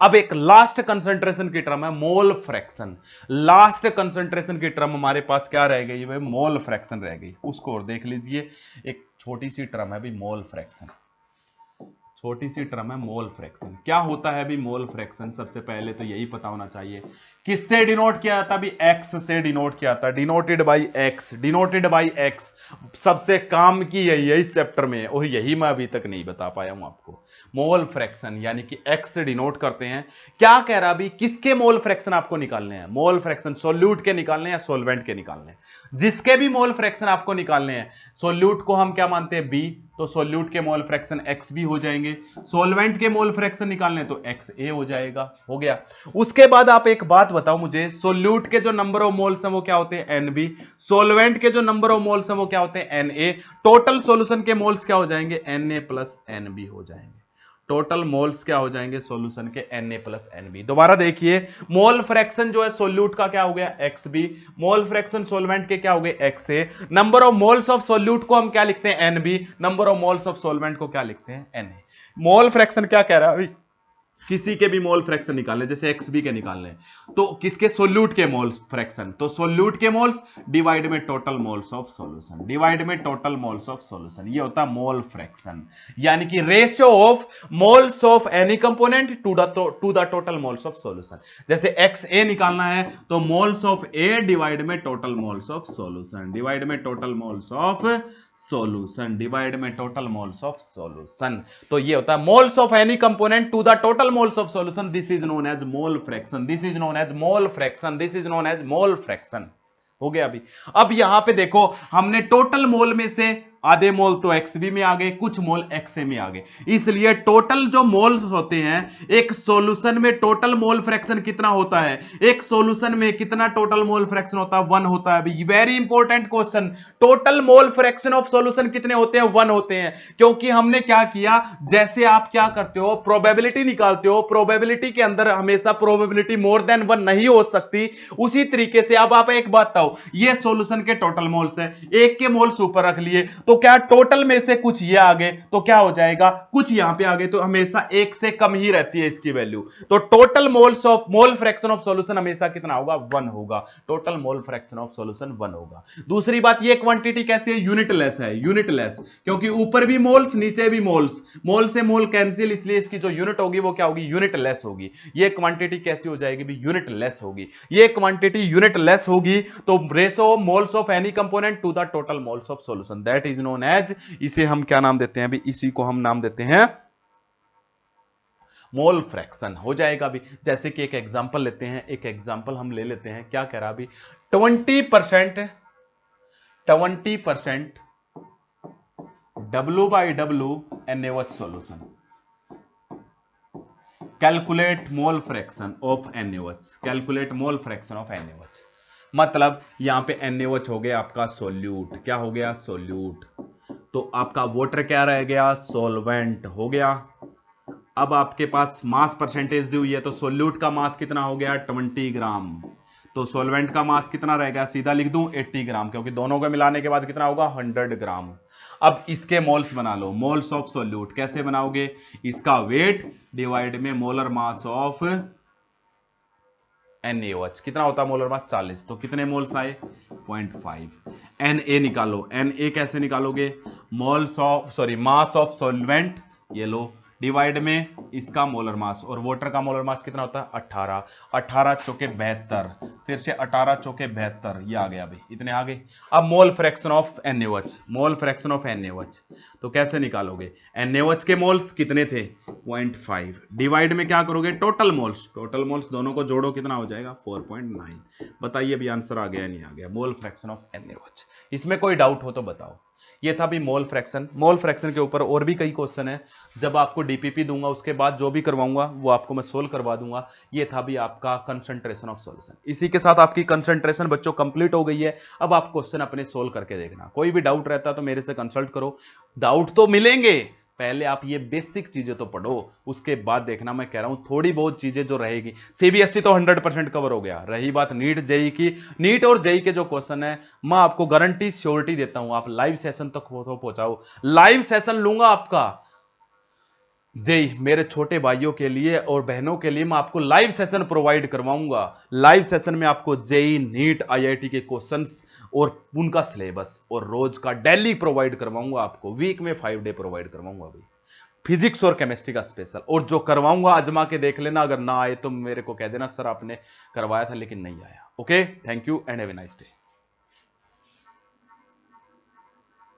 S1: अब एक लास्ट कंसंट्रेशन की टर्म है मोल फ्रैक्शन, लास्ट कंसंट्रेशन की टर्म हमारे पास क्या रह गई भाई, मोल फ्रैक्शन रह गई, उसको और देख लीजिए। एक छोटी सी टर्म है भाई मोल फ्रैक्शन, छोटी सी टर्म है मोल फ्रैक्शन। क्या होता है भी मोल फ्रैक्शन, सबसे पहले तो यही पता होना चाहिए, किससे डिनोट किया जाता भी, एक्स से डिनोट किया जाता, denoted by x, denoted by x, सबसे काम की यही है इस चैप्टर में, और यही मैं अभी तक नहीं बता पाया हूं आपको। मोल फ्रैक्शन यानी कि एक्स से डिनोट करते हैं। क्या कह रहा भी, किसके मोल फ्रैक्शन आपको निकालने हैं, मोल फ्रैक्शन सोल्यूट के निकालने हैं या सोलवेंट के निकालने हैं, जिसके भी मोल फ्रैक्शन आपको निकालने हैं, सोल्यूट को हम क्या मानते हैं बी, तो सोल्यूट के मोल फ्रैक्शन एक्स बी हो जाएंगे, सोलवेंट के मोल फ्रैक्शन निकालने तो एक्स ए हो जाएगा, हो गया। उसके बाद आप एक बात बताओ मुझे, सोल्यूट के जो नंबर ऑफ मोल्स हैं वो क्या होते हैं एन बी, सोलवेंट के जो नंबर ऑफ मोल्स हैं वो क्या होते हैं एन ए, टोटल सॉल्यूशन के मोल्स क्या हो जाएंगे N A plus N B हो जाएंगे, टोटल मोल्स क्या हो जाएंगे सॉल्यूशन के Na प्लस Nb। दोबारा देखिए, मोल फ्रैक्शन जो है सोल्यूट का क्या हो गया Xb, मोल फ्रैक्शन सोलवेंट के क्या हो गए Xa, number of moles of solute को हम क्या लिखते हैं Nb, number of moles of solvent को क्या लिखते हैं Na। मोल फ्रैक्शन क्या कह रहा है, किसी के भी मोल फ्रैक्शन निकालने, जैसे Xb के निकालने, तो किसके सोल्यूट के मोल्स फ्रैक्शन, तो सोल्यूट के मोल्स डिवाइड में total moles of solution, divide में टोटल मोल्स ऑफ सॉल्यूशन, ये होता है मोल फ्रैक्शन, यानी कि ratio of moles of any component to the total moles of solution. जैसे Xa निकालना है तो मोल्स ऑफ A डिवाइड में total moles of solution, divide में total moles of solution, divide में टोटल मोल्स ऑफ सॉल्यूशन। तो ये होता है moles of any component to the total moles of solution, this is known as mole fraction, this is known as mole fraction, this is known as mole fraction। हो गया अभी। अब यहां पे देखो, हमने टोटल मोल में से आधे मोल तो XB में आ गए, कुछ मोल XA में आ गए। इसलिए टोटल जो मोल्स होते हैं एक सॉल्यूशन में, टोटल मोल फ्रैक्शन कितना होता है, एक सॉल्यूशन में कितना टोटल मोल फ्रैक्शन होता है, 1 होता है। Very important question, total mole fraction of solution कितने होते हैं, 1 होते हैं। क्योंकि हमने क्या किया, जैसे आप क्या करते हो, प्रोबेबिलिटी निकालते हो, प्रोबेबिलिटी के अंदर हमेशा प्रोबेबिलिटी मोर देन 1 नहीं हो सकती। उसी तरीके से अब आप एक बात बताओ, ये सॉल्यूशन के टोटल मोल्स है, एक के मोल्स ऊपर रख लिए, तो क्या टोटल में से कुछ ये आगे तो क्या हो जाएगा, कुछ यहां पे आगे, तो हमेशा एक से कम ही रहती है इसकी वैल्यू। तो total moles of mole fraction of solution हमेशा कितना होगा, 1 होगा। Total mole fraction of solution 1 होगा। दूसरी बात, ये क्वांटिटी कैसी है, यूनिटलेस है, यूनिटलेस, क्योंकि ऊपर भी मोल्स नीचे भी मोल्स, मोल से मोल कैंसिल, इसलिए इसकी जो यूनिट होगी वो क्या होगी, यूनिटलेस होगी। ये क्वांटिटी कैसी हो जाएगी भी, यूनिटलेस होगी। ये क्वांटिटी यूनिटलेस होगी तो ratio moles of any component to the total moles of solution, that is known as, इसे हम क्या नाम देते हैं अभी, इसी को हम नाम देते हैं मोल फ्रैक्शन हो जाएगा अभी। जैसे कि एक एग्जांपल लेते हैं, एक एग्जांपल हम ले लेते हैं, क्या कह रहा अभी, 20% W/W NaOH solution, calculate mole fraction of NaOH, calculate mole fraction of NaOH। मतलब यहां पे NaOH हो गया आपका सोल्यूट, क्या हो गया, सोल्यूट। तो आपका वाटर क्या रह गया, सॉल्वेंट हो गया। अब आपके पास मास परसेंटेज दी हुई है, तो सोल्यूट का मास कितना हो गया, 20 ग्राम। तो सॉल्वेंट का मास कितना रहेगा, सीधा लिख दूं 80 ग्राम, क्योंकि दोनों को मिलाने के बाद कितना होगा, 100 ग्राम। अब इसके मोल्स बना लो, मोल्स ऑफ सोल्यूट कैसे बनाओगे, इसका वेट डिवाइड में मोलर मास ऑफ NaOH, कितना होता है मोलर मास, 40, तो कितने मोल्स आए, 0.5। Na निकालो, Na कैसे निकालोगे, moles of mass of solvent, ये लो, डिवाइड में इसका मोलर मास, और वाटर का मोलर मास कितना होता है, 18, 18 चौके 72, फिर से 18 चौके 72, ये आ गया भाई, इतने आ गए। अब mole fraction of NaOH, mole fraction of NaOH तो कैसे निकालोगे, NaOH के मोल्स कितने थे, 0.5, डिवाइड में क्या करोगे, टोटल मोल्स, टोटल मोल्स दोनों को जोड़ो कितना हो जाएगा, 4.9। बताइए अभी आंसर आ गया नहीं आ गया, मोल फ्रैक्शन ऑफ NaOH। इसमें कोई डाउट हो तो बताओ। ये था भी मोल फ्रैक्शन। मोल फ्रैक्शन के ऊपर और भी कई क्वेश्चन है, जब आपको डीपीपी दूंगा उसके बाद जो भी करवाऊंगा वो आपको मैं सोल्व करवा दूंगा। ये था भी आपका कंसंट्रेशन ऑफ सॉल्यूशन। इसी के साथ आपकी कंसंट्रेशन बच्चों कंप्लीट हो गई है। अब आप क्वेश्चन अपने सोल्व करके देखना, कोई भी डाउट रहता है तो मेरे से कंसल्ट करो। डाउट तो मिलेंगे, पहले आप ये बेसिक चीजें तो पढ़ो, उसके बाद देखना। मैं कह रहा हूं थोड़ी बहुत चीजें जो रहेगी, सीबीएसई तो 100% कवर हो गया। रही बात नीट जेई की, नीट और जेई के जो क्वेश्चन है मैं आपको गारंटी श्योरिटी देता हूं, आप लाइव सेशन तक तो पहुंचाओ। लाइव सेशन लूंगा आपका जेई, मेरे छोटे भाइयों के लिए और बहनों के लिए मैं आपको लाइव सेशन प्रोवाइड करवाऊंगा। लाइव सेशन में आपको जेई, नीट, आईआईटी के क्वेश्चंस और उनका सिलेबस और रोज का डेली प्रोवाइड करवाऊंगा आपको। वीक में 5 डे प्रोवाइड करवाऊंगा भाई, फिजिक्स और केमिस्ट्री का स्पेशल। और जो करवाऊंगा आजमा के देख लेना, अगर ना आए तो मेरे को कह देना सर आपने करवाया था लेकिन नहीं आया। Okay, thank you and have a nice day.